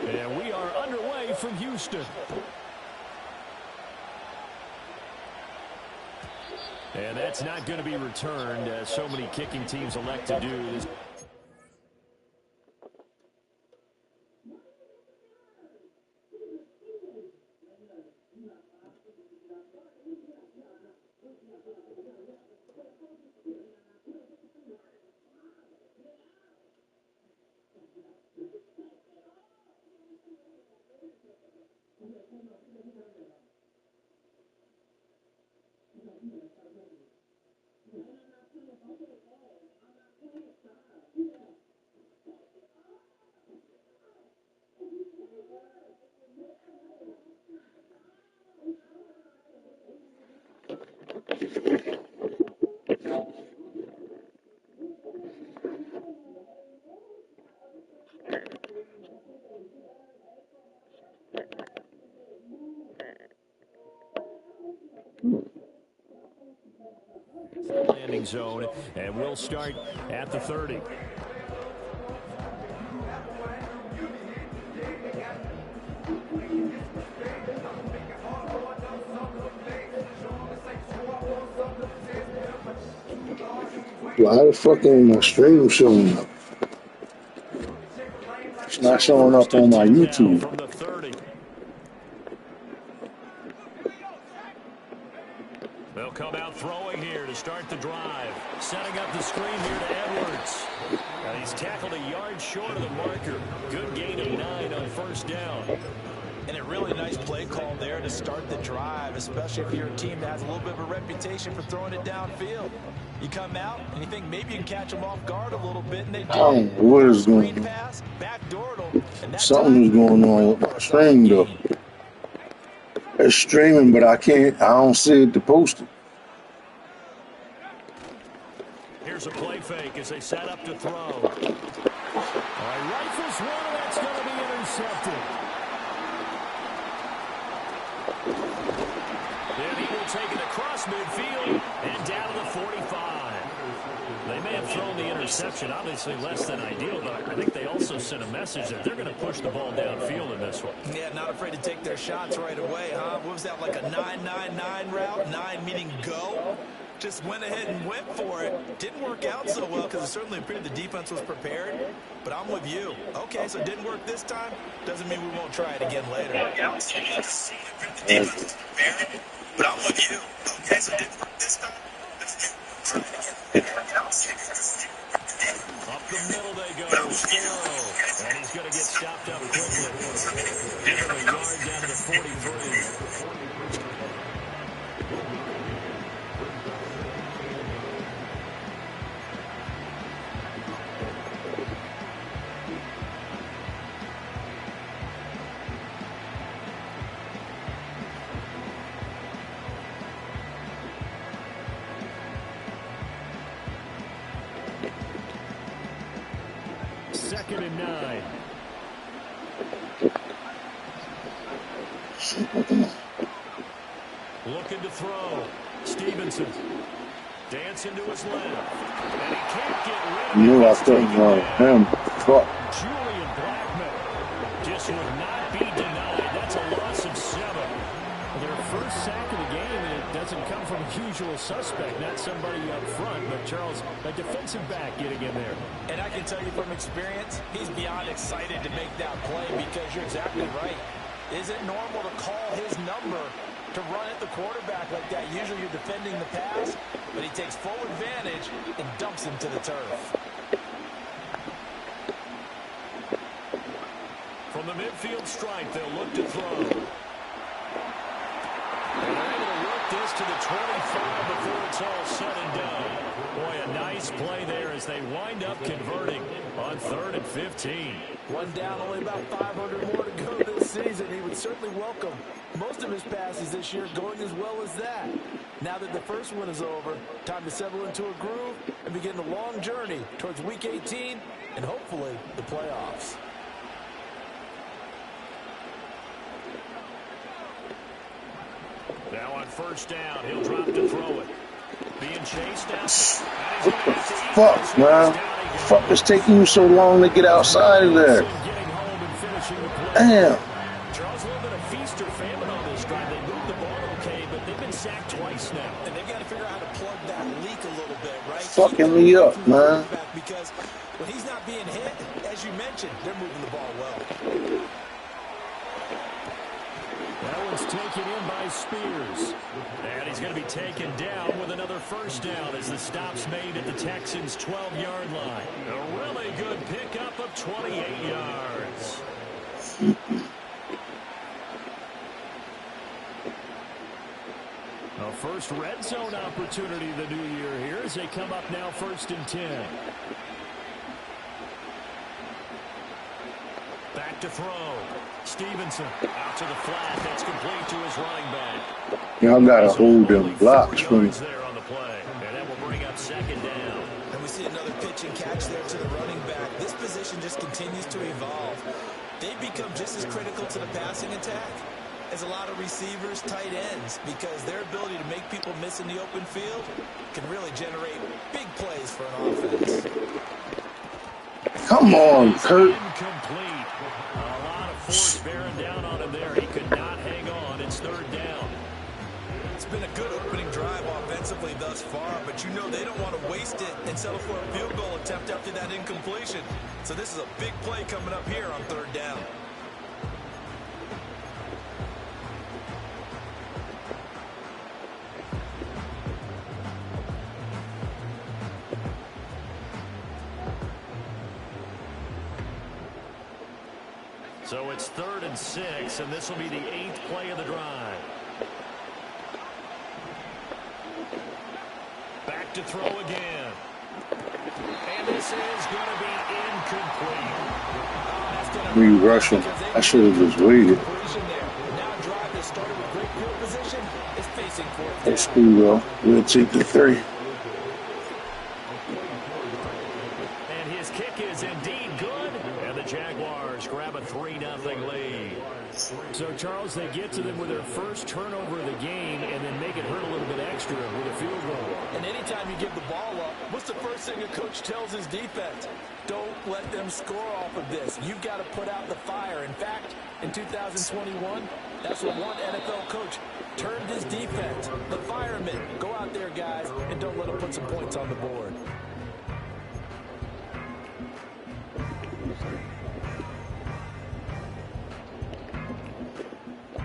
And we are underway from Houston. And that's not going to be returned, as so many kicking teams elect to do this. Landing zone, and we'll start at the 30. Why the fuck ain't my stream showing up? It's not showing up on my YouTube. From the 30. They'll come out throwing here to start the drive. Setting up the screen here to Edwards. And he's tackled a yard short of the marker. Good gain of 9 on first down. And a really nice play call there to start the drive, especially if you're a team that has a little bit of a reputation for throwing it downfield. You come out and you think maybe you can catch them off guard a little bit, and they do. I don't know what is going on. Pass, backdoor them, Something is going on with my stream though. It's streaming, but I don't see it to post it. Here's a play fake as they set up to throw. All right, rifles one, that's going to be intercepted. Then he will take it across midfield and down to the 45. They may have thrown the interception, obviously less than ideal, but I think they also sent a message that they're going to push the ball downfield in this one. Yeah, not afraid to take their shots right away, huh? What was that, like a 9-9-9 route? 9 meaning go? Just went ahead and went for it. Didn't work out so well because it certainly appeared the defense was prepared. But I'm with you. Okay, so it didn't work this time. Doesn't mean we won't try it again later. But I'm with you. Okay, so it didn't work this time. Up the middle they go. Still. And he's going to get stopped up quickly. A yard down to the 43. Second and 9. Looking to throw. Stevenson. Dancing to his left. And he can't get rid of it. You have to him. Fuck. Julian Blackman just would not be denied. That's a loss of 7. Their first sack of the game, and it doesn't come from a usual suspect, not somebody up front, but Charles, a defensive back getting in there. And I can tell you from experience, he's beyond excited to make that play because you're exactly right. Is it normal to call his number to run at the quarterback like that? Usually you're defending the pass, but he takes full advantage and dumps him to the turf. From the midfield stripe, they'll look to throw. And they're able to work this to the 25 before it's all said and done. Boy, a nice play there as they wind up converting on 3rd and 15. One down, only about 500 more to go this season. He would certainly welcome most of his passes this year going as well as that. Now that the first one is over, time to settle into a groove and begin the long journey towards Week 18 and hopefully the playoffs. Now on first down, he'll drop to throw it. Being chased out. What the fuck, man? Fuck is taking you so long to get outside of there? Damn. Charles, a little bit of feast or famine on this drive. They moved the ball okay, but they've been sacked twice now. And they've got to figure out how to plug that leak a little bit, right? Fucking me up, man. Because when he's not being hit, as you mentioned, they're moving the ball well. That one's taken in by Spears. And he's going to be taken down with another first down as the stop's made at the Texans' 12-yard line. A really good pickup of 28 yards. A first red zone opportunity the new year here as they come up now 1st and 10. Back to throw. Stevenson out to the flat. That's complete to his running back. Y'all gotta hold them blocks for me. There on the play, and that will bring up 2nd down. And we see another pitch and catch there to the running back. This position just continues to evolve. They become just as critical to the passing attack as a lot of receivers, tight ends, because their ability to make people miss in the open field can really generate big plays for an offense. Come on, Kurt. Incomplete. A lot of force bearing down on him there. He could not hang on. It's 3rd down. It's been a good opening drive offensively thus far, but you know they don't want to waste it and settle for a field goal attempt after that incompletion. So this is a big play coming up here on 3rd down. So it's 3rd and 6, and this will be the 8th play of the drive. Back to throw again. And this is going to be incomplete. We rushing. I should have just waited. Now a drive that started with great field position is facing 4th down. That's cool, though. We'll take the 3. And his kick is indeed good. And the Jaguars grab a 3-0 lead. So, Charles, they get to them with their first turnover of the game and then make it hurt a little bit extra with a field goal. And anytime you give the ball up, what's the first thing a coach tells his defense? Don't let them score off of this. You've got to put out the fire. In fact, in 2021, that's what one NFL coach termed his defense. The firemen. Go out there, guys, and don't let them put some points on the board.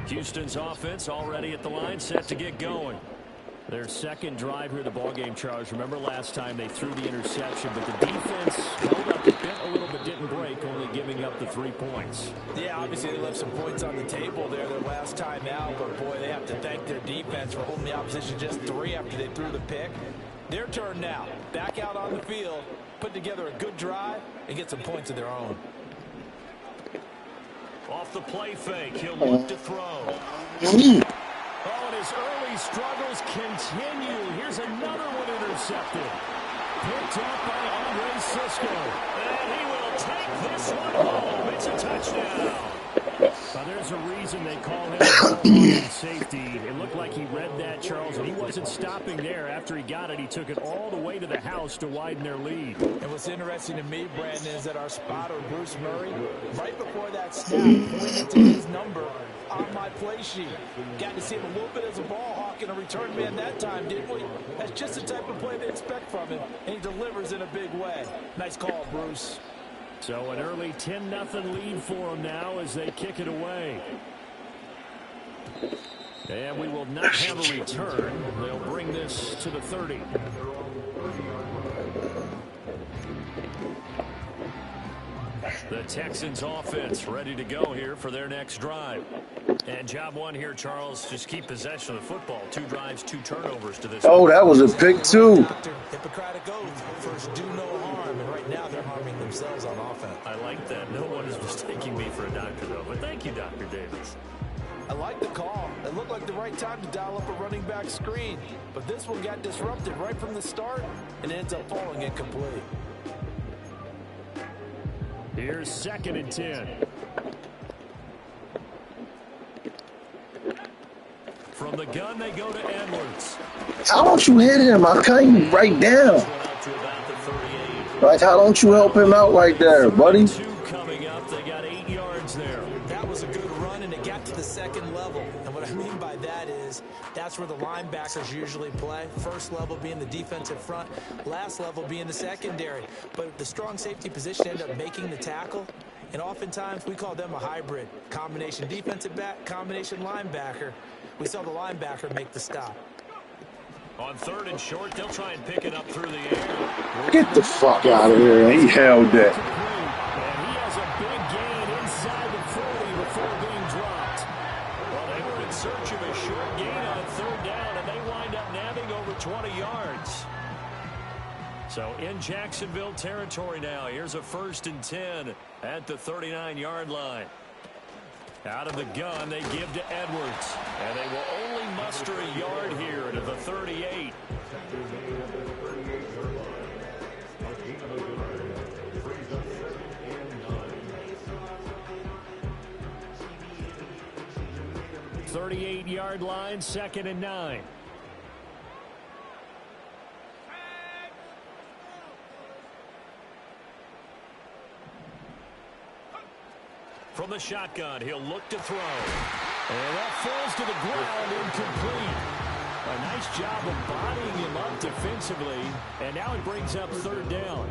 Houston's offense already at the line, set to get going. Their second drive here of the ballgame, Charles. Remember last time they threw the interception, but the defense held up, bent a little bit, didn't break, only giving up the 3 points. Yeah, obviously they left some points on the table there their last time out, but boy, they have to thank their defense for holding the opposition just 3 after they threw the pick. Their turn now. Back out on the field, put together a good drive, and get some points of their own. Off the play fake, he'll look to throw. Oh, and his early struggles continue. Here's another one intercepted. Picked up by Andre Cisco. And he will take this one home. It's a touchdown. There's a reason they call him a ball-hawking safety. It looked like he read that, Charles, and he wasn't stopping there. After he got it, he took it all the way to the house to widen their lead. And what's interesting to me, Brandon, is that our spotter, Bruce Murray, right before that snap, pointed to his number on my play sheet. Got to see him a little bit as a ball hawk and a return man that time, didn't we? That's just the type of play they expect from him, and he delivers in a big way. Nice call, Bruce. So an early 10-0 lead for them now as they kick it away. And we will not have a return. They'll bring this to the 30. The Texans offense ready to go here for their next drive. And job one here, Charles, just keep possession of the football. 2 drives, 2 turnovers to this. Oh, that was a pick, too. Hippocratic oath. First, do no harm. And right now, they're harming themselves on offense. I like that. No one is mistaking me for a doctor, though. But thank you, Dr. Davis. I like the call. It looked like the right time to dial up a running back screen. But this one got disrupted right from the start and ends up falling incomplete. Here's 2nd and 10. From the gun, they go to Edwards. How don't you hit him? I can't even write down. To about the 38. Like, how don't you help him out right there, buddy? Two coming up. They got 8 yards there. That was a good run, and it got to the second level. And what I mean by that is that's where the linebackers usually play. First level being the defensive front, last level being the secondary. But the strong safety position ended up making the tackle. And oftentimes we call them a hybrid. Combination defensive back, combination linebacker. We saw the linebacker make the stop. On 3rd and short, they'll try and pick it up through the air. Get the fuck out of here. He held that. And he has a big gain inside the 40 before being dropped. Well, they were in search of a short gain on 3rd down, and they wind up nabbing over 20 yards. So in Jacksonville territory now. Here's a 1st and 10 at the 39-yard line. Out of the gun, they give to Edwards. And they will only muster a yard here to the 38. .38-yard line, 2nd and 9. From the shotgun, he'll look to throw. And that falls to the ground, incomplete. A nice job of bodying him up defensively. And now it brings up 3rd down.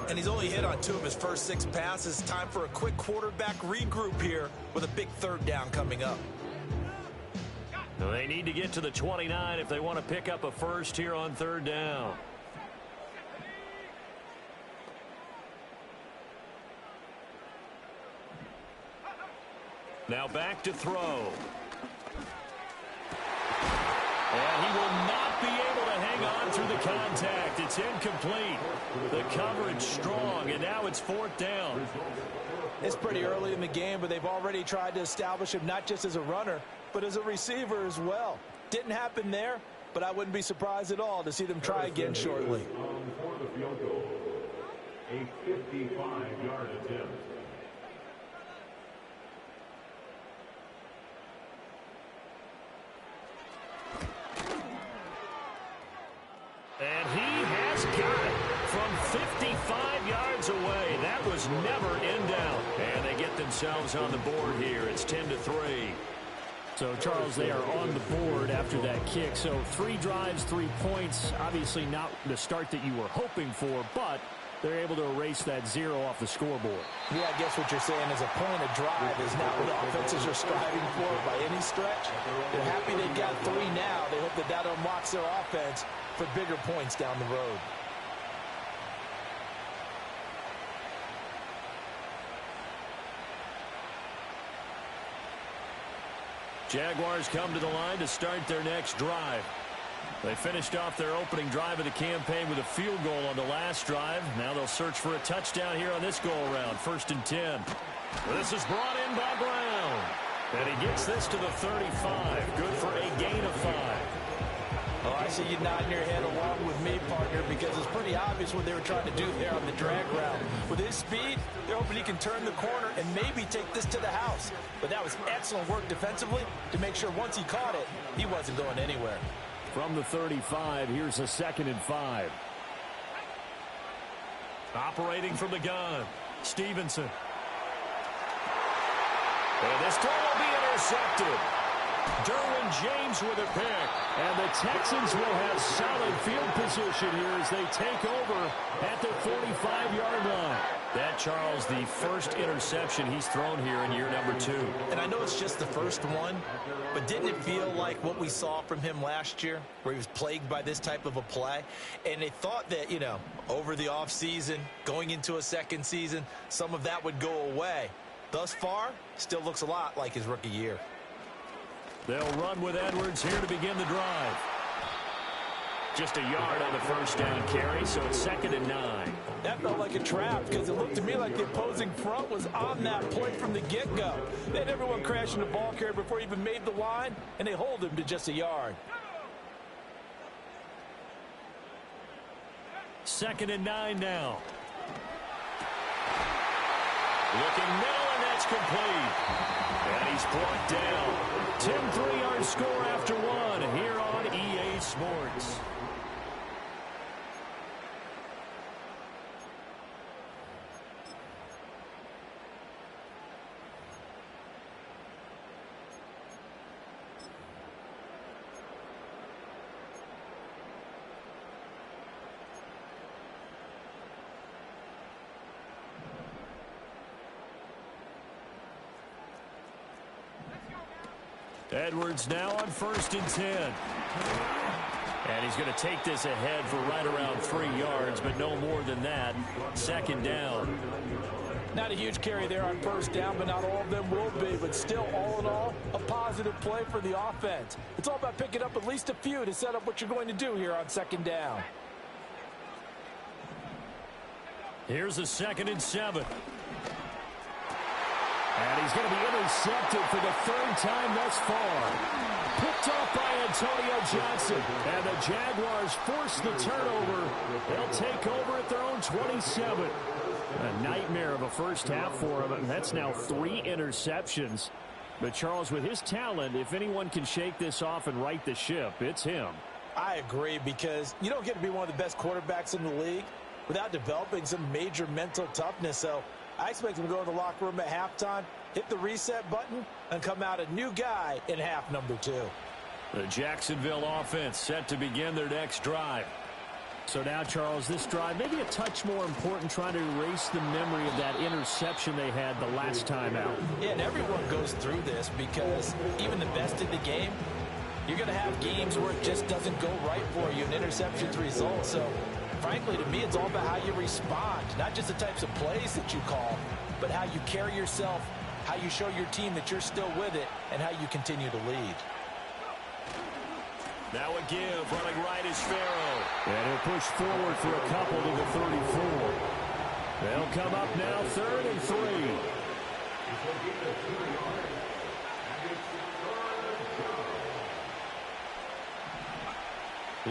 And he's only hit on 2 of his first 6 passes. Time for a quick quarterback regroup here with a big 3rd down coming up. They need to get to the 29 if they want to pick up a first here on 3rd down. Now back to throw. And he will not be able to hang on through the contact. It's incomplete. The coverage strong, and now it's 4th down. It's pretty early in the game, but they've already tried to establish him not just as a runner, but as a receiver as well. Didn't happen there, but I wouldn't be surprised at all to see them try again shortly. A 55-yard attempt. And he has got it from 55 yards away. That was never in doubt. And they get themselves on the board here. It's 10-3. So, Charles, they are on the board after that kick. So 3 drives, 3 points. Obviously not the start that you were hoping for, but they're able to erase that 0 off the scoreboard. Yeah, I guess what you're saying is a point of drive is not what offenses are striving for by any stretch. They're happy they've got 3 now. They hope that that unlocks their offense for bigger points down the road. Jaguars come to the line to start their next drive. They finished off their opening drive of the campaign with a field goal on the last drive. Now they'll search for a touchdown here on this go-around. 1st and 10. This is brought in by Brown. And he gets this to the 35. Good for a gain of 5. Oh, I see you nodding your head along with me, partner, because it's pretty obvious what they were trying to do there on the drag route. With his speed, they're hoping he can turn the corner and maybe take this to the house. But that was excellent work defensively to make sure once he caught it, he wasn't going anywhere. From the 35, here's a 2nd and 5. Operating from the gun, Stevenson. And this throw will be intercepted. Derwin James with a pick. And the Texans will have solid field position here as they take over at the 45-yard line. That, Charles, the first interception he's thrown here in year number 2. And I know it's just the first one, but didn't it feel like what we saw from him last year, where he was plagued by this type of a play? And they thought that, you know, over the offseason, going into a second season, some of that would go away. Thus far, still looks a lot like his rookie year. They'll run with Edwards here to begin the drive. Just a yard on the first down carry, so it's 2nd and 9. That felt like a trap because it looked to me like the opposing front was on that play from the get-go. They had everyone crashing the ball carrier before he even made the line, and they hold him to just a yard. 2nd and 9 now. Looking middle, and that's complete. And he's brought down. 10 3-yard score after 1 here on EA Sports. Edwards now on 1st and 10. And he's going to take this ahead for right around 3 yards, but no more than that. 2nd down. Not a huge carry there on 1st down, but not all of them will be. But still, all in all, a positive play for the offense. It's all about picking up at least a few to set up what you're going to do here on 2nd down. Here's a 2nd and 7. And he's going to be intercepted for the 3rd time thus far. Picked off by Antonio Johnson. And the Jaguars force the turnover. They'll take over at their own 27. A nightmare of a first half for him. And that's now 3 interceptions. But Charles, with his talent, if anyone can shake this off and right the ship, it's him. I agree, because you don't get to be one of the best quarterbacks in the league without developing some major mental toughness. So I expect him to go in the locker room at halftime, hit the reset button, and come out a new guy in half number 2. The Jacksonville offense set to begin their next drive. So now, Charles, this drive maybe a touch more important, trying to erase the memory of that interception they had the last time out. Yeah, and everyone goes through this, because even the best in the game, you're going to have games where it just doesn't go right for you, and interceptions result. So, frankly, to me, it's all about how you respond, not just the types of plays that you call, but how you carry yourself, how you show your team that you're still with it, and how you continue to lead. Now a give, running right is Farrow. And he'll push forward for a couple to the 34. They'll come up now 3rd and 3.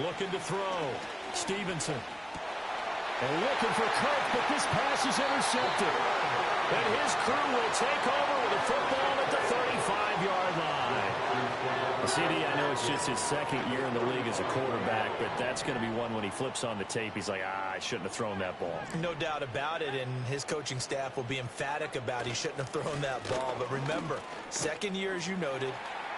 Looking to throw. Stevenson. And looking for Cook, but this pass is intercepted. And his crew will take over with a football at the 35-yard line. CD, I know it's just his 2nd year in the league as a quarterback, but that's going to be one when he flips on the tape, he's like, I shouldn't have thrown that ball. No doubt about it, and his coaching staff will be emphatic about he shouldn't have thrown that ball. But remember, 2nd year, as you noted,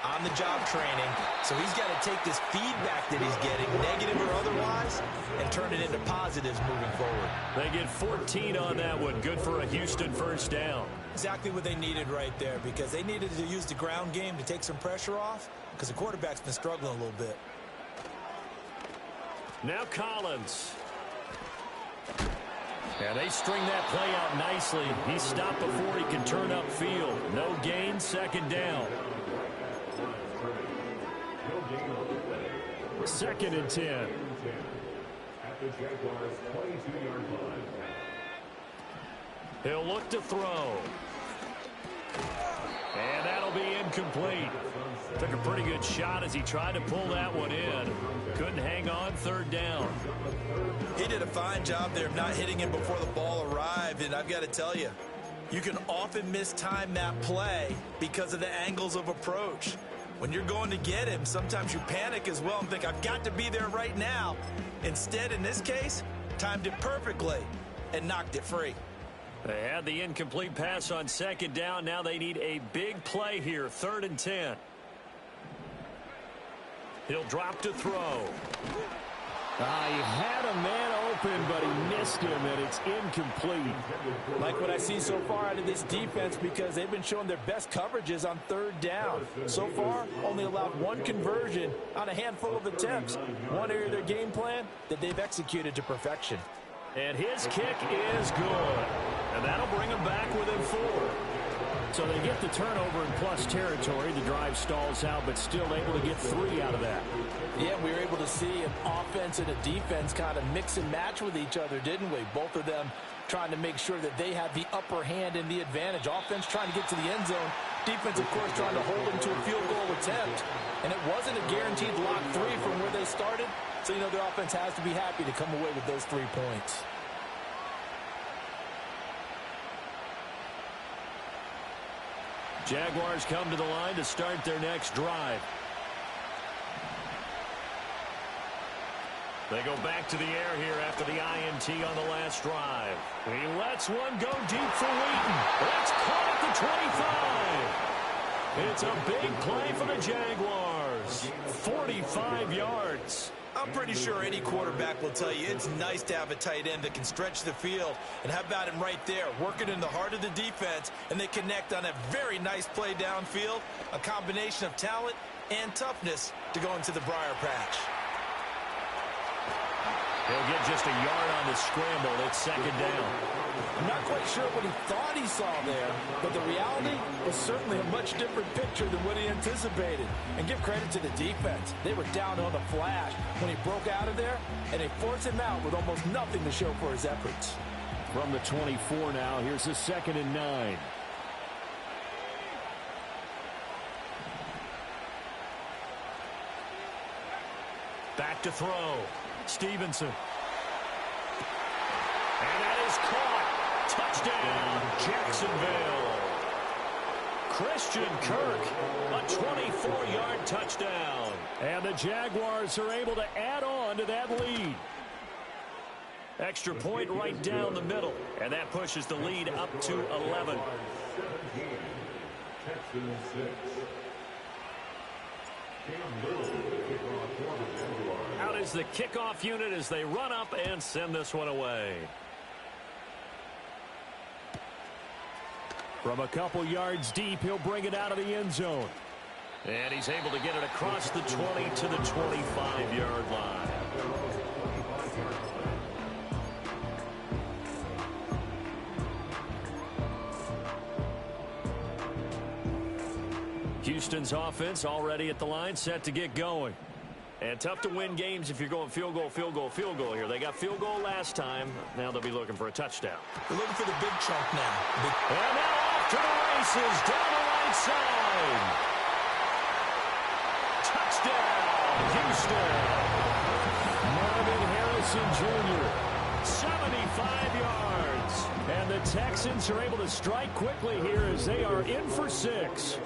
on-the-job training, so he's got to take this feedback that he's getting, negative or otherwise, and turn it into positives moving forward. They get 14 on that one. Good for a Houston 1st down. Exactly what they needed right there, because they needed to use the ground game to take some pressure off, because the quarterback's been struggling a little bit. Now Collins. And they string that play out nicely. He stopped before he can turn upfield. No gain, 2nd down. 2nd and 10. At the Jaguars' 22-yard line. He'll look to throw. And that'll be incomplete. Took a pretty good shot as he tried to pull that one in. Couldn't hang on, 3rd down. He did a fine job there of not hitting him before the ball arrived, and I've got to tell you, you can often mistime that play because of the angles of approach. When you're going to get him, sometimes you panic as well and think, I've got to be there right now. Instead, in this case, timed it perfectly and knocked it free. They had the incomplete pass on 2nd down. Now they need a big play here, 3rd and 10. He'll drop to throw. He had a man open, but he missed him, and it's incomplete. Like what I see so far out of this defense, because they've been showing their best coverages on 3rd down. So far, only allowed 1 conversion on a handful of attempts. One area of their game plan that they've executed to perfection. And his kick is good. And that'll bring him back within 4. So they get the turnover in plus territory. The drive stalls out, but still able to get 3 out of that. Yeah, we were able to see an offense and a defense kind of mix and match with each other, didn't we? Both of them trying to make sure that they had the upper hand and the advantage. Offense trying to get to the end zone. Defense, of course, trying to hold them to a field goal attempt. And it wasn't a guaranteed lock 3 from where they started. So, you know, their offense has to be happy to come away with those 3 points. Jaguars come to the line to start their next drive. They go back to the air here after the INT on the last drive. He lets one go deep for Wheaton. That's caught at the 25. It's a big play for the Jaguars. 45 yards. I'm I'm pretty sure any quarterback will tell you it's nice to have a tight end that can stretch the field. And how about him right there, working in the heart of the defense, and they connect on a very nice play downfield, a combination of talent and toughness to go into the briar patch. He'll get just a yard on the scramble. It's second down. I'm not quite sure what he thought he saw there, but the reality was certainly a much different picture than what he anticipated. And give credit to the defense. They were down on the flash when he broke out of there, and they forced him out with almost nothing to show for his efforts. From the 24 now, here's the 2nd and 9. Back to throw. Stevenson. And that is caught. Touchdown, Jacksonville. Christian Kirk, a 24-yard touchdown. And the Jaguars are able to add on to that lead. Extra point right down the middle. And that pushes the lead up to 11. Texans 6. Cam Little with the kickoff for the Jaguars. Out is the kickoff unit as they run up and send this one away. From a couple yards deep, he'll bring it out of the end zone. And he's able to get it across the 20 to the 25-yard line. Houston's offense already at the line, set to get going. And tough to win games if you're going field goal, field goal, field goal here. They got field goal last time. Now they'll be looking for a touchdown. They're looking for the big chunk now. And now off to the races down the right side. Touchdown, Houston. Marvin Harrison Jr., 75 yards. And the Texans are able to strike quickly here as they are in for 6.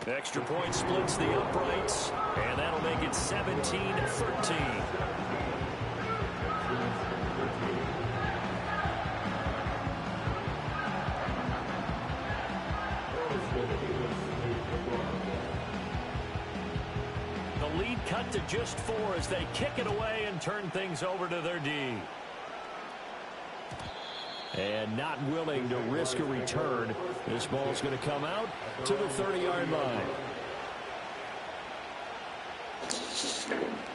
Extra point splits the uprights, and that'll make it 17-13. The lead cut to just 4 as they kick it away and turn things over to their D. And not willing to risk a return. This ball's going to come out to the 30-yard line.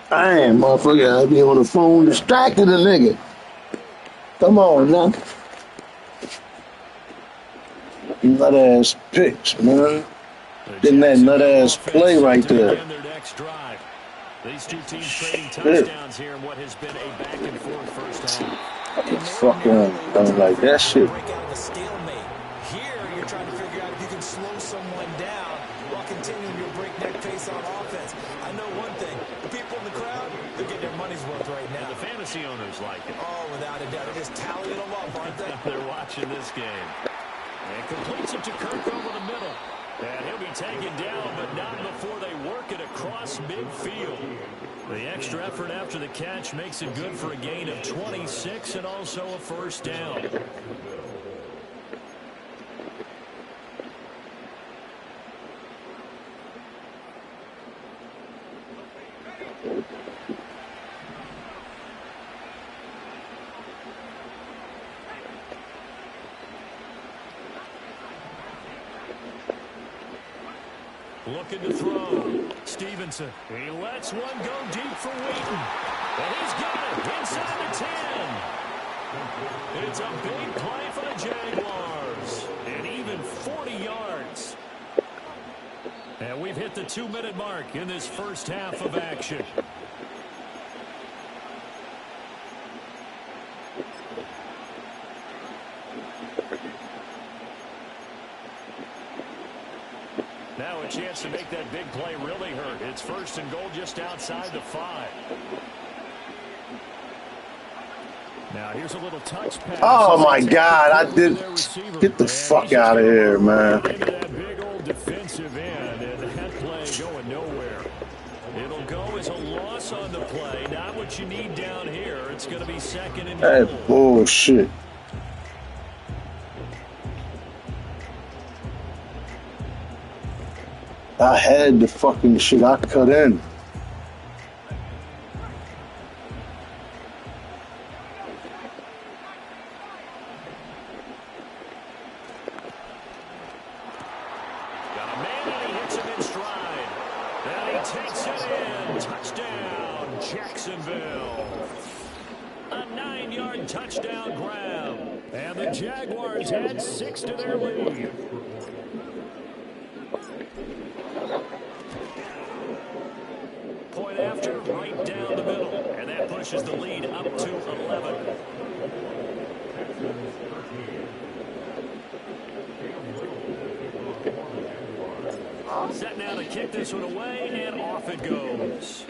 Damn, motherfucker, I be on the phone distracted a nigga. Come on, now. Nut-ass picks, man. Getting that nut-ass play right there. Their next drive. These two teams trading touchdowns here in what has been a back-and-forth first half. Fuck on. I don't like that shit. Break out of a stalemate. Here, you're trying to figure out if you can slow someone down while continuing your breakneck pace on offense. I know one thing. The people in the crowd, they're getting their money's worth right now. And the fantasy owners like it. Oh, without a doubt. They're just tallying them up, aren't they? They're watching this game. And completes it to Kirk over the middle. And he'll be taken down, but not before they work it across midfield. The extra effort after the catch makes it good for a gain of 26 and also a first down. Looking to throw. Stevenson. He lets one go deep for Wheaton. And he's got it inside the 10. It's a big play for the Jaguars. And even 40 yards. And we've hit the 2-minute mark in this first half of action. Now a chance to make that big play really hurt. It's 1st and goal just outside the 5. Now here's a little touch pass. Oh my God, I did. Get the fuck out of here, man. Into that big old defensive end, and that play going nowhere. It'll go as a loss on the play. Not what you need down here. It's going to be 2nd and goal. That bullshit. I had the fucking shit I cut in. Got a man and he hits him in stride. And he takes it in. Touchdown, Jacksonville. A 9-yard touchdown grab. And the Jaguars add 6 to their lead. Point after, right down the middle. And that pushes the lead up to 11. Set now to kick this one away, and off it goes.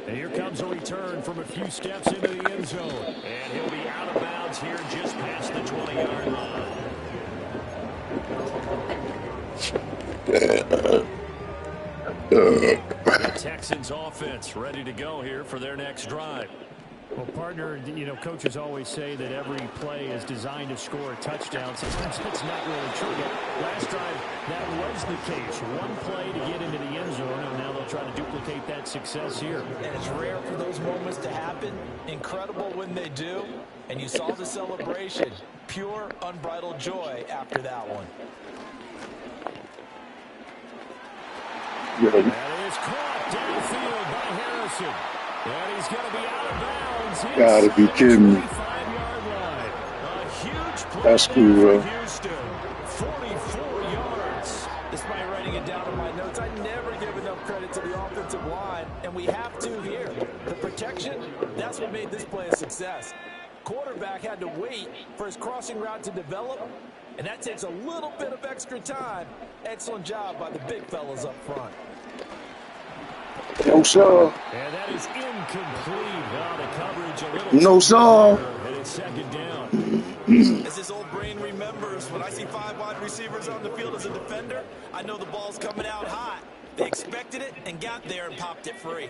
And here comes a return from a few steps into the end zone. And he'll be out of bounds here just past the 20-yard line. The Texans offense ready to go here for their next drive. Well, partner, you know, coaches always say that every play is designed to score a touchdown. Sometimes that's not really true. But last drive, that was the case. One play to get into the end zone, and now they'll try to duplicate that success here. And it's rare for those moments to happen. Incredible when they do. And you saw the celebration. Pure, unbridled joy after that one. That is caught downfield by Harrison. And he's going to be out of bounds. Gotta be kidding me. That's cool, bro. Houston, 44 yards. Despite writing it down in my notes, I never give enough credit to the offensive line, and we have to here. The protection, that's what made this play a success. Quarterback had to wait for his crossing route to develop, and that takes a little bit of extra time. Excellent job by the big fellas up front. No, sir. And that is incomplete. The coverage a little No, sir. and it's second down. As this old brain remembers, when I see 5 wide receivers on the field as a defender, I know the ball's coming out hot. They expected it and got there and popped it free.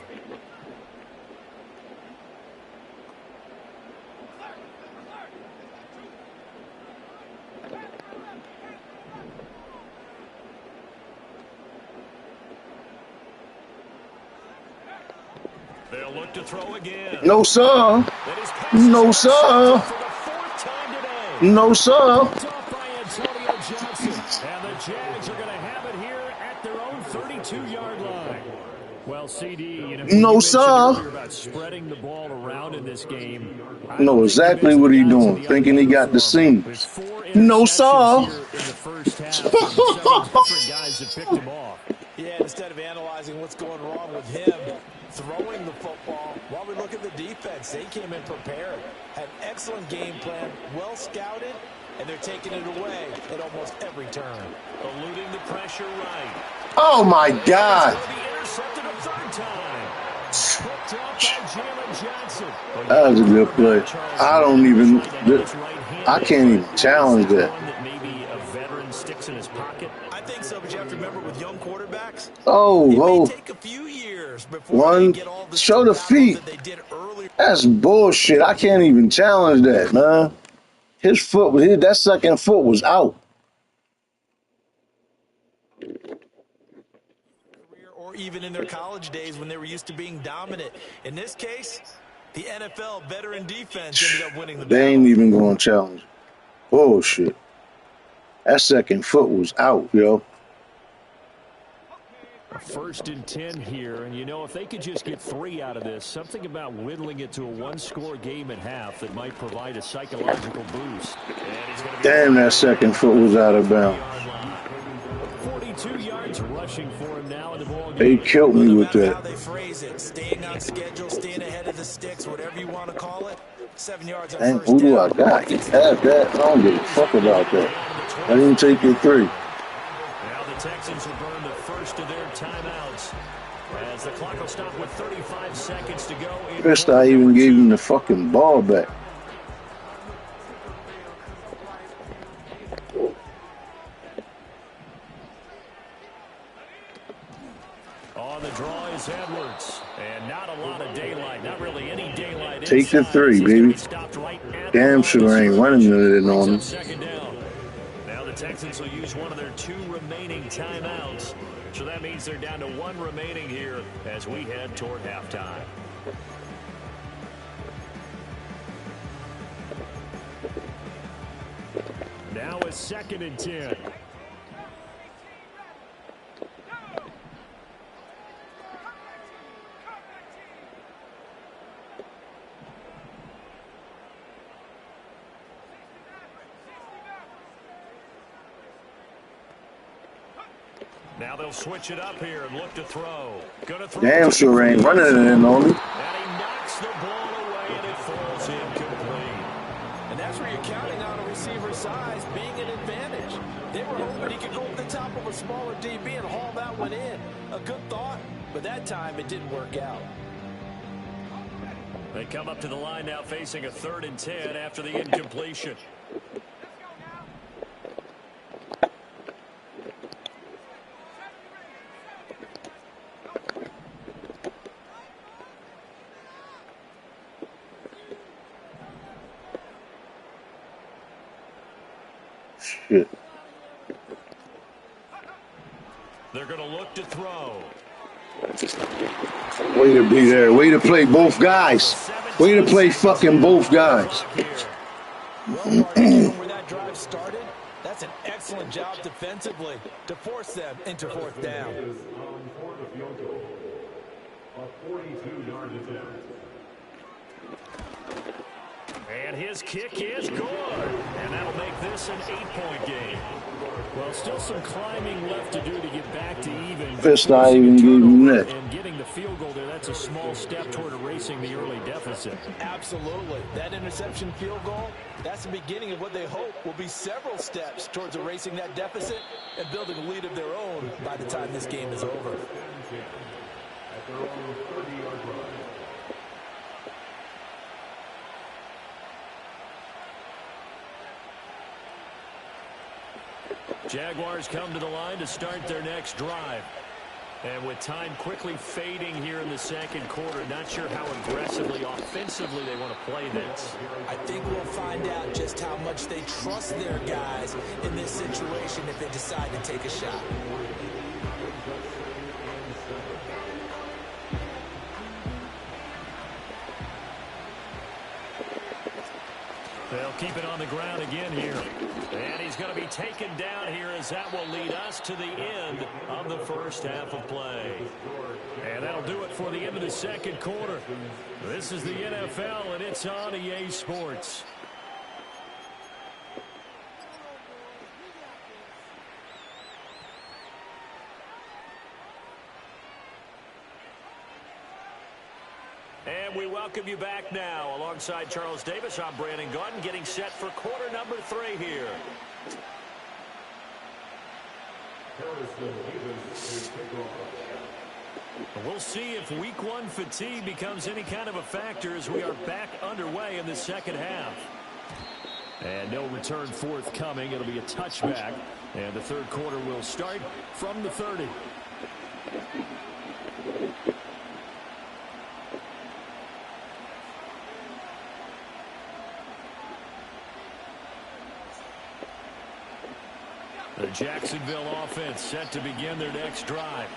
They'll look to throw again. No, sir. No, sir. No, sir. Off by Antonio Johnson. And the Jags are going to have it here at their own 32-yard line. Well, CD, you know, No, sir. About spreading the ball around in this game. Know exactly what he doing. Thinking he got the seam. No, sir. Guys have picked him off. Yeah, instead of analyzing what's going wrong with him throwing the football, while we look at the defense, they came in prepared. Had an excellent game plan, well scouted, and they're taking it away at almost every turn. Eluding the pressure right. Oh, my God. Intercepted a third time. Picked off by Jalen Johnson. That was a good play. I don't even, I can't even challenge that. Maybe a veteran sticks in his pocket. I think so, but you have to remember with young quarterbacks, Oh, it may whoa. take a few years before One, they get all the show the stuff out feet. that they did earlier. That's bullshit. I can't even challenge that, man. His foot, that second foot was out. Or even in their college days when they were used to being dominant. In this case, the NFL veteran defense ended up winning the They battle. ain't even going to challenge. Bullshit. That second foot was out, yo. A 1st and 10 here, and you know, if they could just get 3 out of this, something about whittling it to a one-score game at half that might provide a psychological boost. Damn, that second foot was out of bounds. 42 yards rushing for him now in the ball game. They killed me No with matter how that. they phrase it, staying on schedule, staying ahead of the sticks, whatever you want to call it, 7 yards on Dang, first who do I down. got? Have that. I don't give a fuck about that. I didn't take your 3. Now the Texans will burn the first of their timeouts as the clock will stop with 35 seconds to go. First, I even gave him the fucking ball back. On the draw is Edwards, and not a lot of daylight, not really any daylight. Take the inside. 3, He's gonna baby. be stopped right at Damn the sure line. ain't running it on him. Second down. Now the the Texans will use one of their 2 remaining timeouts. So that means they're down to 1 remaining here as we head toward halftime. Now a 2nd and 10. Now they'll switch it up here and look to throw. Gonna throw. Damn sure ain't running it in on me. And he knocks the ball away and it falls incomplete. And that's where you're counting on a receiver's size being an advantage. They were hoping he could go over the top of a smaller DB and haul that one in. A good thought, but that time it didn't work out. They come up to the line now facing a 3rd and 10 after the incompletion. Shit. They're going to look to throw. Way to be there. Way to play both guys. Way to play fucking both guys. Well, where that drive started, that's an excellent job defensively to force them into 4th down. Is on 4th field goal. A 42-yard attempt. And his kick is good. And that'll make this an 8-point game. Well, still some climbing left to do to get back to even. Fist not even getting that. And getting the field goal there, that's a small step toward erasing the early deficit. Absolutely. That interception field goal, that's the beginning of what they hope will be several steps towards erasing that deficit and building a lead of their own by the time this game is over. At their own 30-yard line. Jaguars come to the line to start their next drive. And with time quickly fading here in the 2nd quarter, not sure how aggressively, offensively they want to play this. I think we'll find out just how much they trust their guys in this situation if they decide to take a shot. They'll keep it on the ground again here. And he's going to be taken down here as that will lead us to the end of the 1st half of play. And that'll do it for the end of the 2nd quarter. This is the NFL, and it's on EA Sports. And we welcome you back now. Alongside Charles Davis, I'm Brandon Gaudin, getting set for quarter number 3 here. We'll see if week 1 fatigue becomes any kind of a factor as we are back underway in the 2nd half. And no return forthcoming. It'll be a touchback. And the 3rd quarter will start from the 30. The Jacksonville offense set to begin their next drive.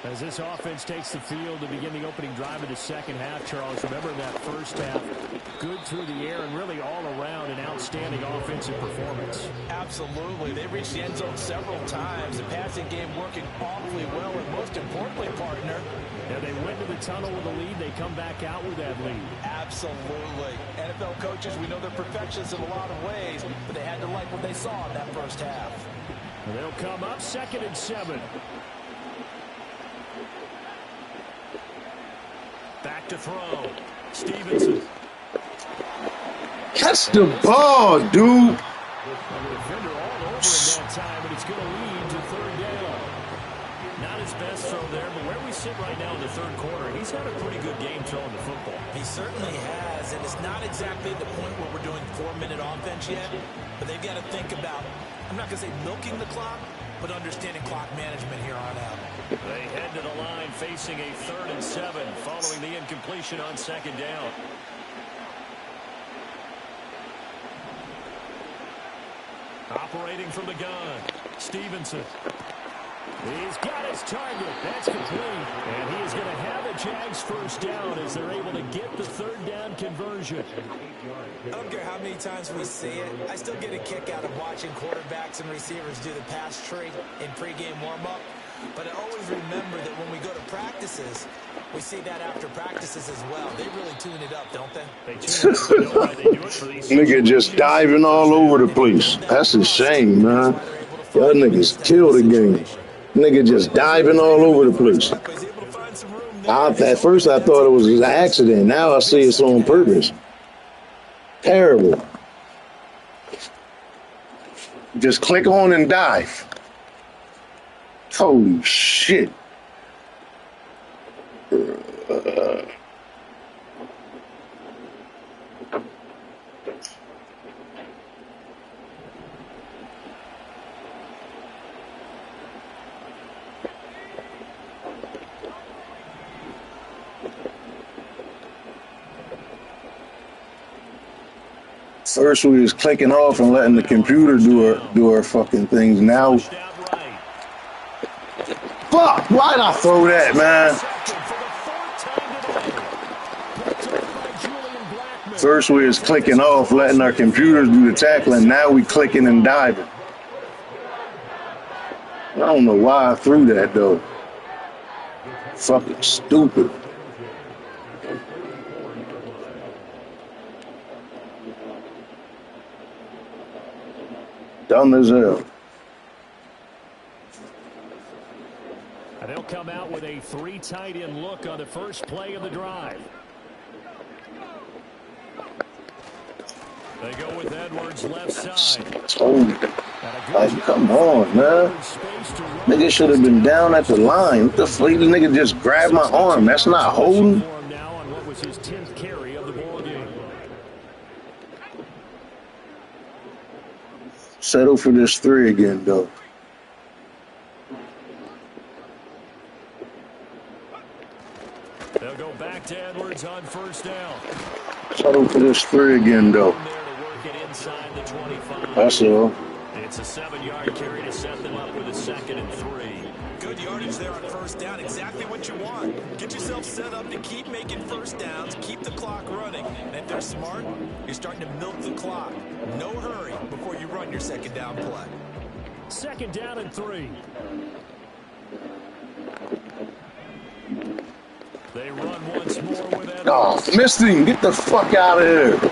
As this offense takes the field to begin the opening drive of the 2nd half, Charles, remember that 1st half, good through the air and really all around an outstanding offensive performance. Absolutely. They reached the end zone several times. The passing game working awfully well, and most importantly, partner. Yeah, they went to the tunnel with a lead. They come back out with that lead. Absolutely. NFL coaches, we know they're perfectionists in a lot of ways, but they had to like what they saw in that 1st half. And they'll come up 2nd and 7. Back to throw. Stevenson. Catch the ball, dude. The defender all over in that time, but it's going to lead to 3rd down. Not his best throw there, but where we sit right now in the 3rd quarter, he's had a pretty good game throwing the football. He certainly has, and it's not exactly the point where we're doing 4-minute offense yet, but they've got to think about, I'm not going to say milking the clock, but understanding clock management here on out. They head to the line facing a 3rd and 7 following the incompletion on 2nd down. Operating from the gun, Stevenson. He's got his target. That's complete. And he is going to have a Jags first down as they're able to get the third down conversion. I don't care how many times we see it. I still get a kick out of watching quarterbacks and receivers do the pass tree in pregame warm-up. But I always remember that when we go to practices, we see that after practices as well. They really tune it up, don't they? Nigga just diving all over the place. That's a shame, man. Y'all niggas killed the game. Nigga just diving all over the place. At first I thought it was an accident. Now I see it's on purpose. Terrible. Just click on and dive. Holy shit. First we was clicking off and letting the computer do her fucking things. Now, fuck! Why'd I throw that, man? First we was clicking off, letting our computers do the tackling. Now we clicking and diving. I don't know why I threw that though. Fucking stupid. Dumb as hell. And they'll come out with a 3 tight end look on the first play of the drive. They go with Edwards left side. Told you. Like, come on, man. Nigga should have been down at the line. What the fuck? This nigga just grabbed my arm. That's not holding. Now on what was his 10th carry of the ball game. Settle for this 3 again, though. They'll go back to Edwards on first down. Settle for this 3 again, though. That's all. It's a 7-yard carry to set them up with a 2nd and 3. Good yardage there on first down. Exactly what you want. Get yourself set up to keep making first downs, keep the clock running. And if they're smart, you're starting to milk the clock. No hurry before you run your 2nd down play. 2nd down and 3. They run once more with Edwards. Oh, missed him. Get the fuck out of here. And he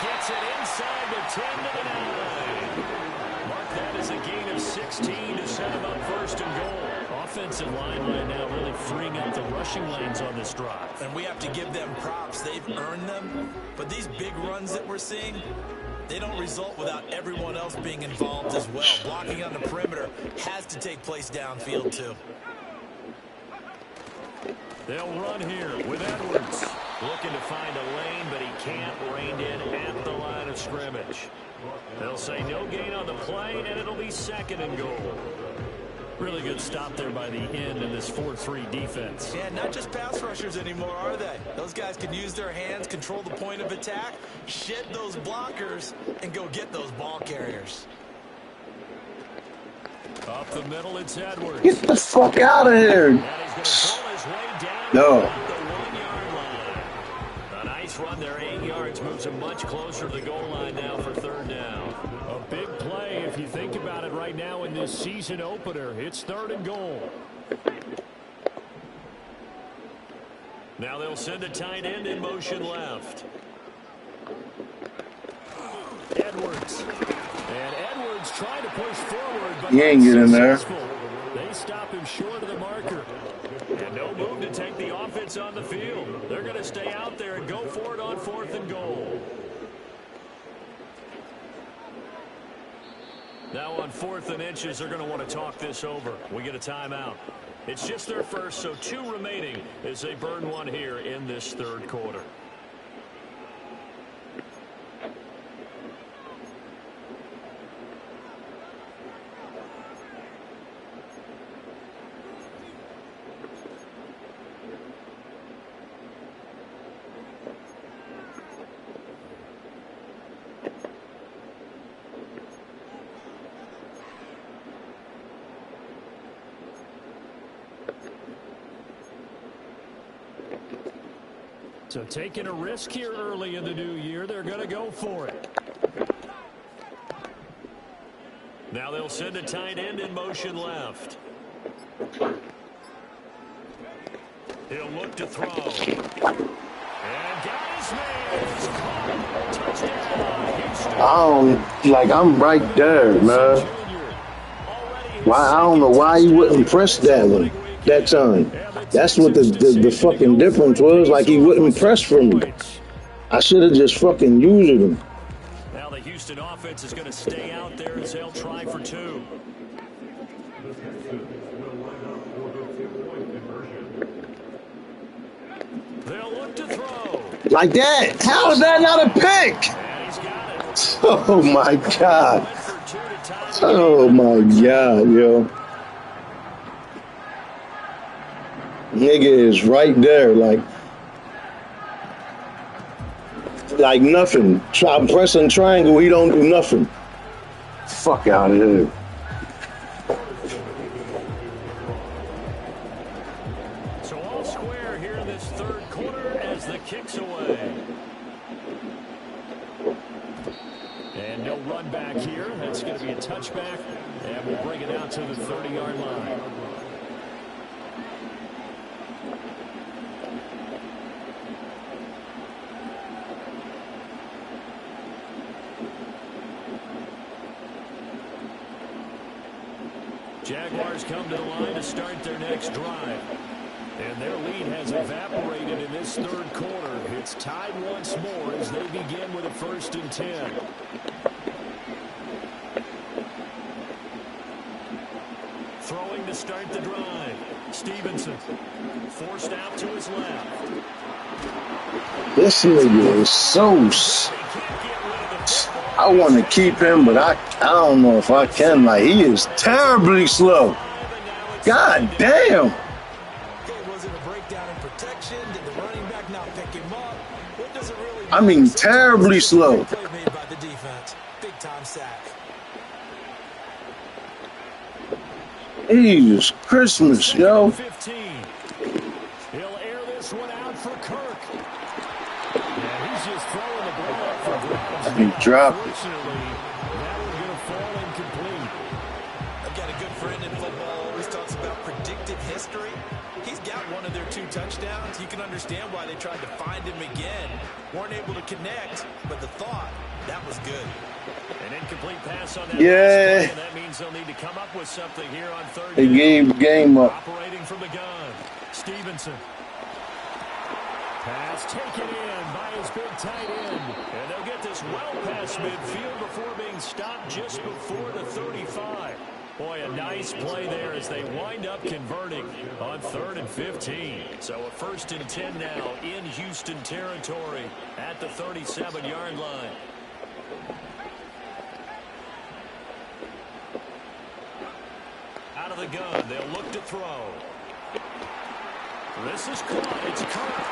gets it inside the 10 to the 9. Mark that as a gain of 16 to set him up 1st and goal. Offensive line right now really freeing up the rushing lanes on this drive. And we have to give them props. They've earned them. But these big runs that we're seeing, they don't result without everyone else being involved as well. Blocking on the perimeter has to take place downfield too. They'll run here with Edwards. Looking to find a lane, but he can't. Reined in at the line of scrimmage. They'll say no gain on the play, and it'll be 2nd and goal. Really good stop there by the end in this 4-3 defense. Yeah, not just pass rushers anymore, are they? Those guys can use their hands, control the point of attack, shed those blockers, and go get those ball carriers. Up the middle, it's Edwards. Get the fuck out of here. And he's going to pull his way down No. at the 1-yard line. A nice run there, 8 yards, moves him much closer to the goal line now for 3rd down. A big play if you think about it right now in this season opener. It's 3rd and goal. Now they'll send a tight end in motion left. Edwards. And Edwards trying to push forward, but He ain't getting there. they stop him short of the marker. And no move to take the offense on the field. They're going to stay out there and go for it on 4th and goal. Now on 4th and inches, they're going to want to talk this over. We get a timeout. It's just their first, so 2 remaining as they burn 1 here in this 3rd quarter. So taking a risk here early in the new year, they're going to go for it. Now they'll send a tight end in motion left. He'll look to throw. And got his man. He's caught. Touchdown, Houston. I'm right there, man. Why? I don't know why he wouldn't press that one that time. That's what the fucking difference was. Like, he wouldn't press for me. I should have just fucking used him. Now the Houston offense is going to stay out there as they'll try for two. They'll look to throw. Like that. How is that not a pick? And he's got it. Oh, my God. Oh, my God, yo. Nigga is right there, like nothing. I'm pressing triangle, he don't do nothing. Fuck out of here. So all square here in this third quarter as the kick's away. And no run back here. That's going to be a touchback. And we'll bring it out to the 30-yard line. Jaguars come to the line to start their next drive. And their lead has evaporated in this third quarter. It's tied once more as they begin with a 1st and 10. Throwing to start the drive. Stevenson forced out to his left. This nigga is so... I want to keep him, but I don't know if I can. Like, he is terribly slow. God damn. I mean, terribly slow. Jesus Christmas, yo. 15. He'll air this one out for Kirk. Yeah, he's just throwing the ball up for grabs. He dropped it. Unfortunately, that one's going to fall incomplete. I've got a good friend in football, always talks about predictive history. He's got one of their 2 touchdowns. You can understand why they tried to find him again. Weren't able to connect, but the thought, that was good. An incomplete pass on that. Yeah. That means they'll need to come up with something here on third. They gave the game up. Operating from the gun. Stevenson. Pass taken in by his big tight end. And they'll get this well past midfield before being stopped just before the 35. Boy, a nice play there as they wind up converting on 3rd and 15. So a 1st and 10 now in Houston territory at the 37-yard line. Out of the gun, they'll look to throw. This is caught. It's Kirk.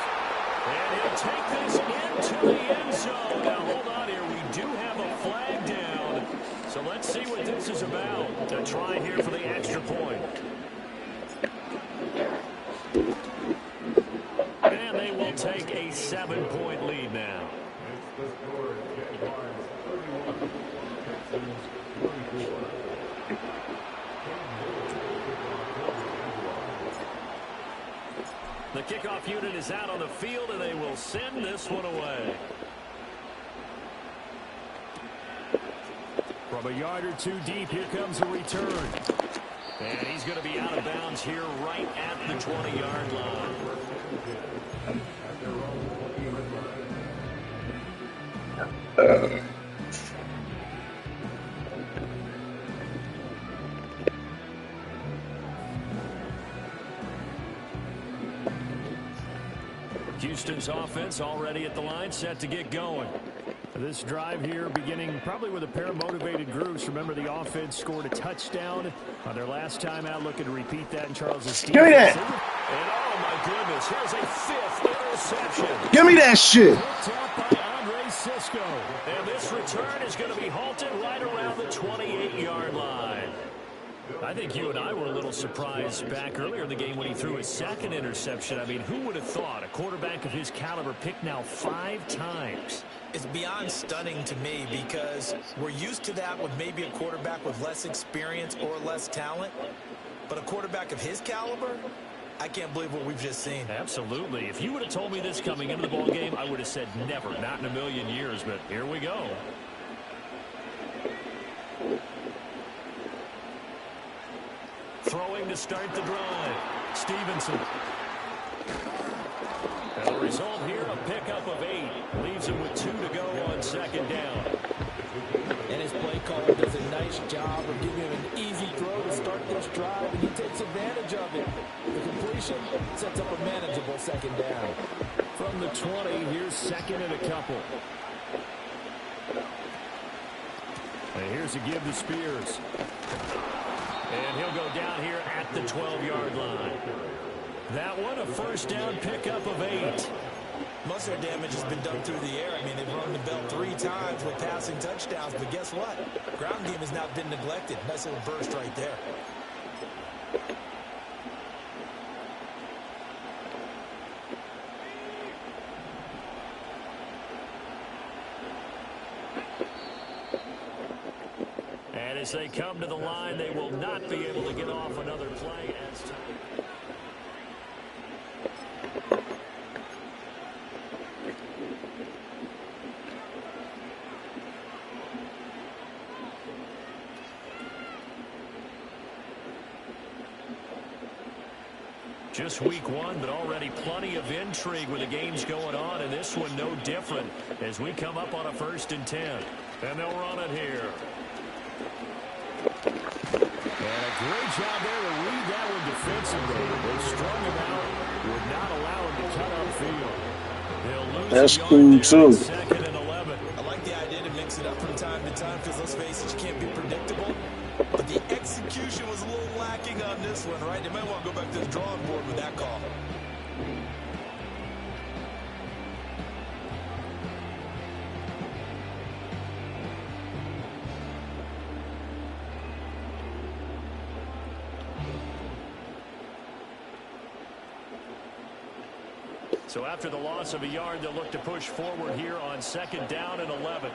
And he'll take this into the end zone. Now, hold on here. We do have a flag down. So let's see what this is about. To try here for the extra point. And they will take a 7-point lead now. The kickoff unit is out on the field, and they will send this one away. From a yard or 2 deep, here comes a return. And he's going to be out of bounds here right at the 20-yard line. Houston's offense already at the line, set to get going. This drive here beginning probably with a pair of motivated groups. Remember, the offense scored a touchdown on their last time out. Looking to repeat that in Charles's defense. Give me that. And oh my goodness, here's a 5th interception. Give me that shit. Picked up by Andre Cisco. And this return is going to be halted right around the 28-yard line. I think you and I were a little surprised back earlier in the game when he threw his second interception. I mean, who would have thought a quarterback of his caliber picked now 5 times? It's beyond stunning to me because we're used to that with maybe a quarterback with less experience or less talent. But a quarterback of his caliber, I can't believe what we've just seen. Absolutely. If you would have told me this coming into the ball game, I would have said never, not in a million years. But here we go. Throwing to start the drive. Stevenson. And the result here, a pickup of 8. Leaves him with 2 to go on second down. And his play caller does a nice job of giving him an easy throw to start this drive, and he takes advantage of it. The completion sets up a manageable second down. From the 20, here's second and a couple. And here's a give to Spears. And he'll go down here at the 12-yard line. That one, a first down pickup of 8. Most of their damage has been done through the air. I mean, they've rung the bell 3 times with passing touchdowns, but guess what? Ground game has not been neglected. Nice little burst right there. And as they come to the line, they will not be able to get off another play as time. Just week 1, but already plenty of intrigue with the games going on, and this one no different as we come up on a 1st and 10. And they'll run it here. And a great job there to read that one defensively. They strung him out, would not allow him to cut upfield. They'll lose. That's cool, too. 2nd and 11. I like the idea to mix it up from time to time because, let's face it, you can't be predictable. But the execution was a little lacking on this one, right? They might want to go back to the drawing board with that call. So after the loss of a yard, they'll look to push forward here on 2nd down and 11.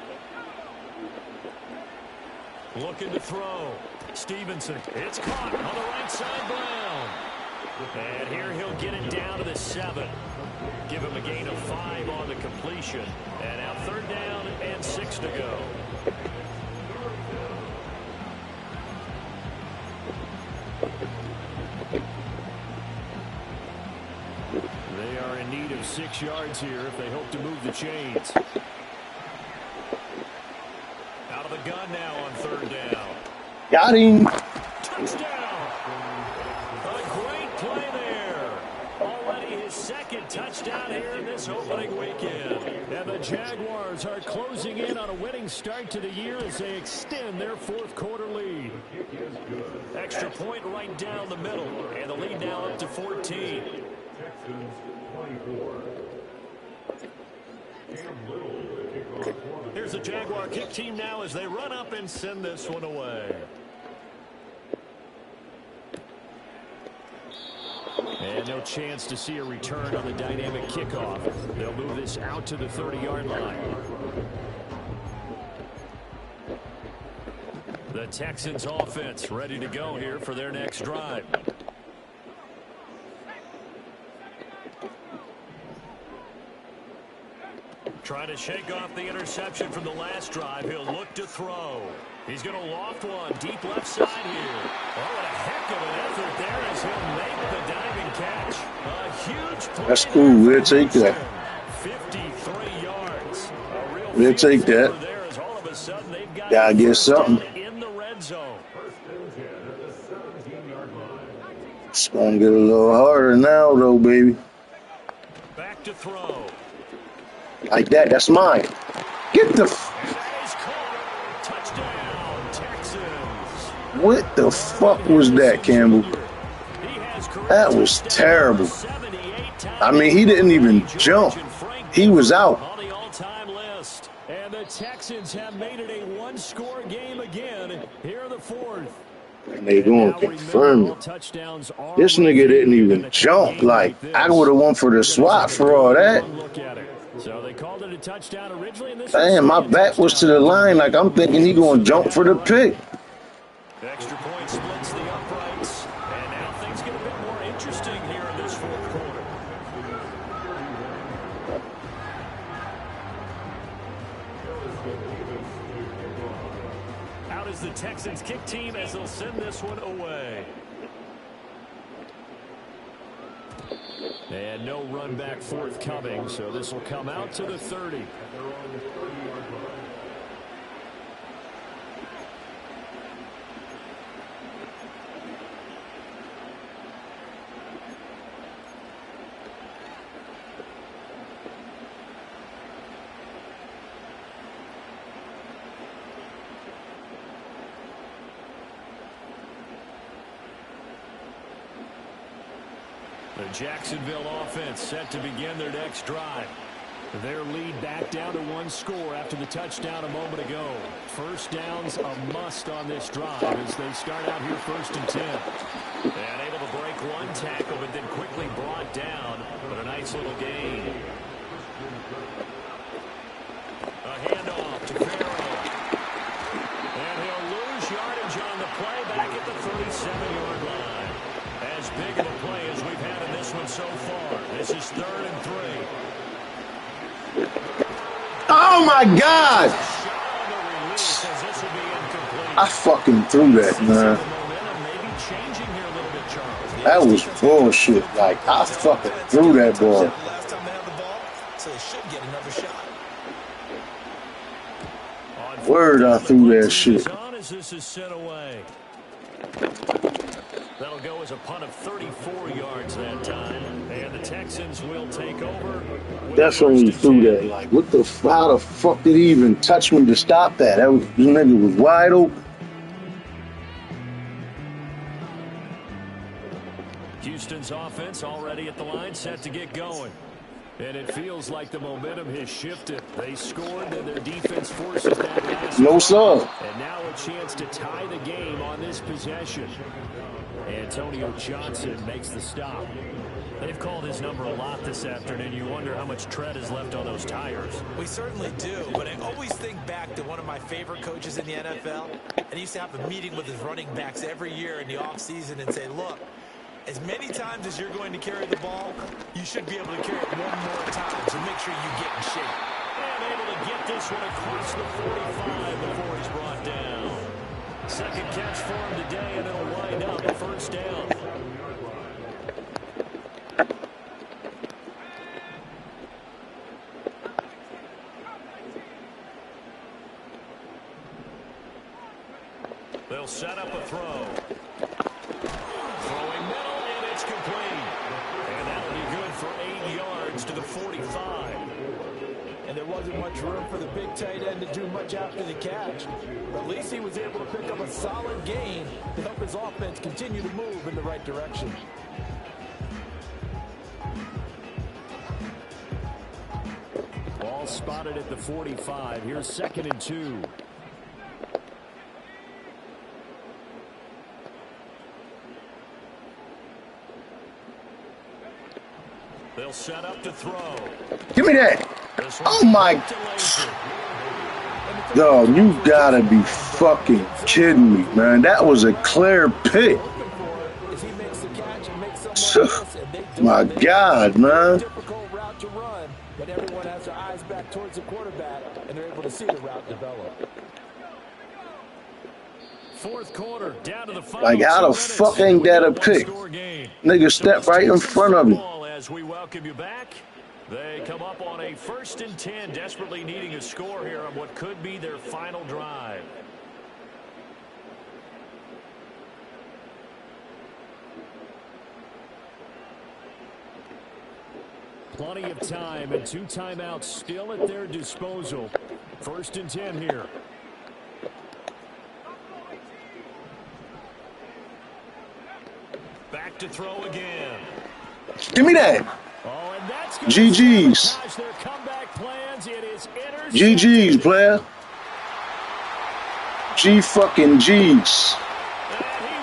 Looking to throw. Stevenson. It's caught on the right side, Brown. And here he'll get it down to the 7. Give him a gain of 5 on the completion. And now 3rd down and 6 to go. They are in need of 6 yards here if they hope to move the chains. Out of the gun now on 3rd down. Got him. Touchdown. A great play there. Already his 2nd touchdown here in this opening weekend. And the Jaguars are closing in on a winning start to the year as they extend their 4th quarter lead. Extra point right down the middle. And the lead now up to 14. Texans 24. Cam Little, the kickoff. Here's the Jaguar kick team now as they run up and send this one away. And no chance to see a return on the dynamic kickoff. They'll move this out to the 30-yard line. The Texans offense ready to go here for their next drive. Trying to shake off the interception from the last drive. He'll look to throw. He's going to loft one deep left side here. Oh, what a heck of an effort there as he'll make the diving catch. A huge play. That's cool. We'll take that. 53 yards. We'll take that. Gotta get something. In the red zone. It's going to get a little harder now, though, baby. Back to throw. Like that. That's mine. Get the... Touchdown, Texans. What the fuck was that, Campbell? That was terrible. I mean, he didn't even jump. He was out. On the all-time list. And the Texans have made it a one-score game again here in the 4th. And they going to confirm it. This nigga didn't even jump. Like, I would have won for the swat for all that. So they called it a touchdown originally, and this Damn, my back was to the line. Like, I'm thinking he going to jump for the pick. Extra point splits the uprights, and now things get a bit more interesting here in this fourth quarter. Out is the Texans kick team as they'll send this one away. And no run back forthcoming, so this will come out to the 30. The Jacksonville offense set to begin their next drive. Their lead back down to one score after the touchdown a moment ago. First down's a must on this drive as they start out here 1st and 10. And able to break one tackle, but then quickly brought down. But a nice little gain. A handoff to Farrell. And he'll lose yardage on the play back at the 37-yard line. As big of a play as we've had in this one so far. This is 3rd and 3. Oh, my God. I fucking threw that, man. That was bullshit. Like, I fucking threw that ball. Last time they had the ball, so they should get another shot. Word, I threw that shit. This is sent away. That'll go as a punt of 34 yards that time. And the Texans will take over. Definitely threw that. Like, what the how the fuck did he even touch me to stop that? That was, this nigga was wide open. Houston's offense already at the line, set to get going. And it feels like the momentum has shifted. They scored, and their defense forces that last No, sir. And now a chance to tie the game on this possession. Antonio Johnson makes the stop. They've called his number a lot this afternoon. You wonder how much tread is left on those tires. We certainly do, but I always think back to one of my favorite coaches in the NFL. And he used to have a meeting with his running backs every year in the offseason and say, look, as many times as you're going to carry the ball, you should be able to carry it one more time, so make sure you get in shape. And able to get this one across the 45 before he's brought down. Second catch for him today, and it'll wind up a 1st down. They'll set up a throw. Throwing middle, and it's complete. And that'll be good for 8 yards to the 45. And there wasn't much room for the big tight end to do much after the catch. But at least he was able to pick up a solid gain to help his offense continue to move in the right direction. Ball spotted at the 45. Here's 2nd and 2. They'll set up to throw. Give me that. Oh, my. Yo, you gotta be fucking kidding me, man. That was a clear pick. My God, man. Difficult route to run, but everyone has their eyes back towards the quarterback, and they're able to see the route develop. Fourth quarter, down to the final. Like, how the fuck ain't that a pick? Nigga step right in front of me. As we welcome you back, they come up on a 1st and 10, desperately needing a score here on what could be their final drive. Plenty of time and 2 timeouts still at their disposal. 1st and 10 here. Back to throw again. Give me that. Oh, and that's GG's. their comeback plans. It is GG's, player. G fucking G's. And he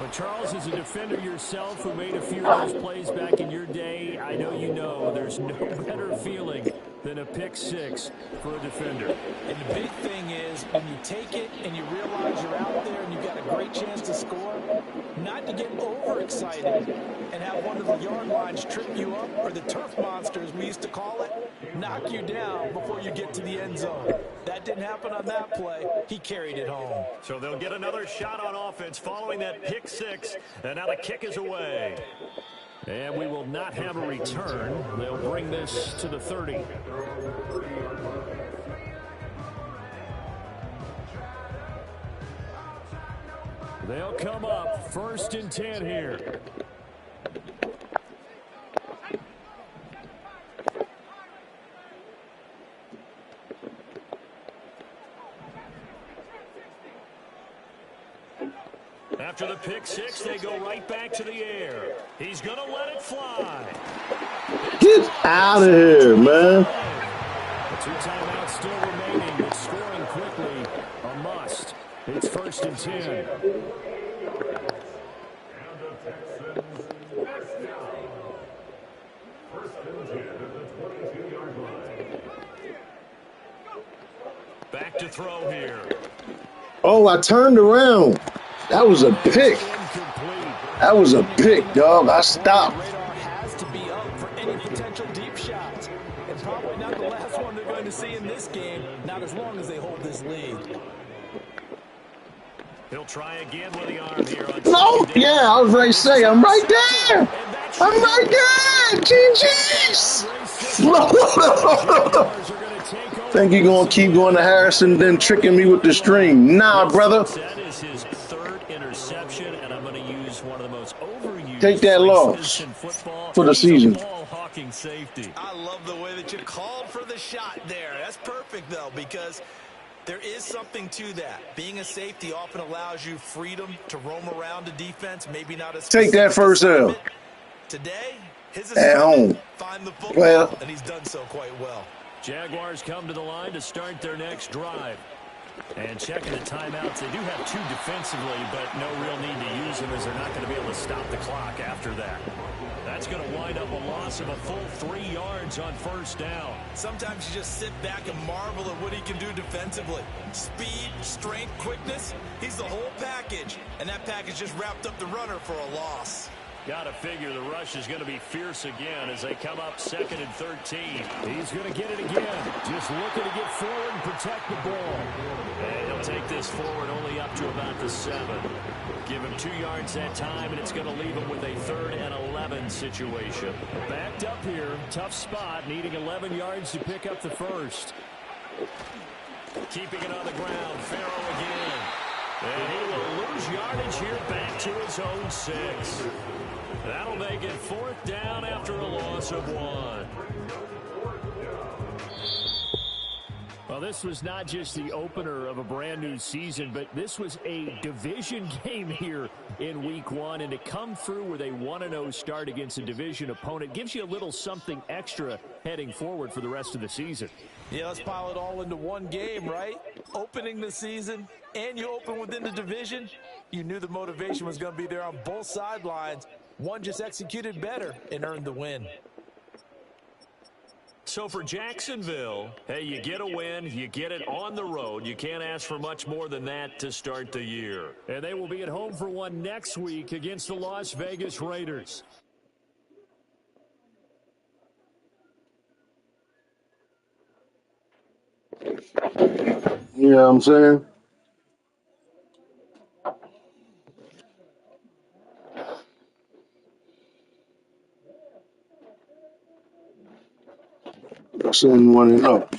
Well, Charles, as a defender yourself who made a few of those plays back in your day, I know you know there's no better feeling than a pick six for a defender. And the big thing is when you take it and you realize you're out there and you've got a great chance to score, not to get overexcited and have one of the yard lines trip you up, or the turf monsters we used to call it, knock you down before you get to the end zone. That didn't happen on that play. He carried it home. So they'll get another shot on offense following that pick six, and now the kick is away. And we will not have a return. They'll bring this to the 30. They'll come up 1st and 10 here. After the pick six, they go right back to the air. He's going to let it fly. Get out of here, man. 2 timeouts still remaining, but scoring quickly a must. It's 1st and 10. Back to throw here. Oh, I turned around. That was a pick. That was a pick, dog. I stopped. Radar has to be up for any potential deep shots. And probably not the last one they're going to see in this game, not as long as they hold this lead. He'll try again with the arm here. No, yeah, I was ready to say, I'm right there. I'm right there. GG's. Think you're going to keep going to Harrison, then tricking me with the string. Nah, brother. That is his 3rd interception, and I'm going to use one of the most overused. Take that loss for the season. Ball-hawking safety. I love the way that you called for the shot there. That's perfect, though, because there is something to that. Being a safety often allows you freedom to roam around the defense, maybe not as Take that first L. Today, his at home. Find the football, Well, and he's done so quite well. Jaguars come to the line to start their next drive. And checking the timeouts, they do have 2 defensively, but no real need to use them as they're not going to be able to stop the clock after that. That's going to wind up a loss of a full 3 yards on 1st down. Sometimes you just sit back and marvel at what he can do defensively. Speed, strength, quickness, he's the whole package. And that package just wrapped up the runner for a loss. Got to figure the rush is going to be fierce again as they come up 2nd and 13. He's going to get it again. Just looking to get forward and protect the ball. And he'll take this forward only up to about the 7. Give him 2 yards that time, and it's going to leave him with a 3rd and 11 situation. Backed up here, tough spot, needing 11 yards to pick up the 1st. Keeping it on the ground, Farrell again. And he will lose yardage here back to his own 6. That'll make it 4th down after a loss of 1. Well, this was not just the opener of a brand new season, but this was a division game here in week 1. And to come through with a 1-0 start against a division opponent gives you a little something extra heading forward for the rest of the season. Yeah, let's pile it all into one game, right? Opening the season, and you open within the division. You knew the motivation was going to be there on both sidelines. One just executed better and earned the win. So for Jacksonville, hey, you get a win, you get it on the road. You can't ask for much more than that to start the year. And they will be at home for one next week against the Las Vegas Raiders. You know what I'm saying? Send 1 and up.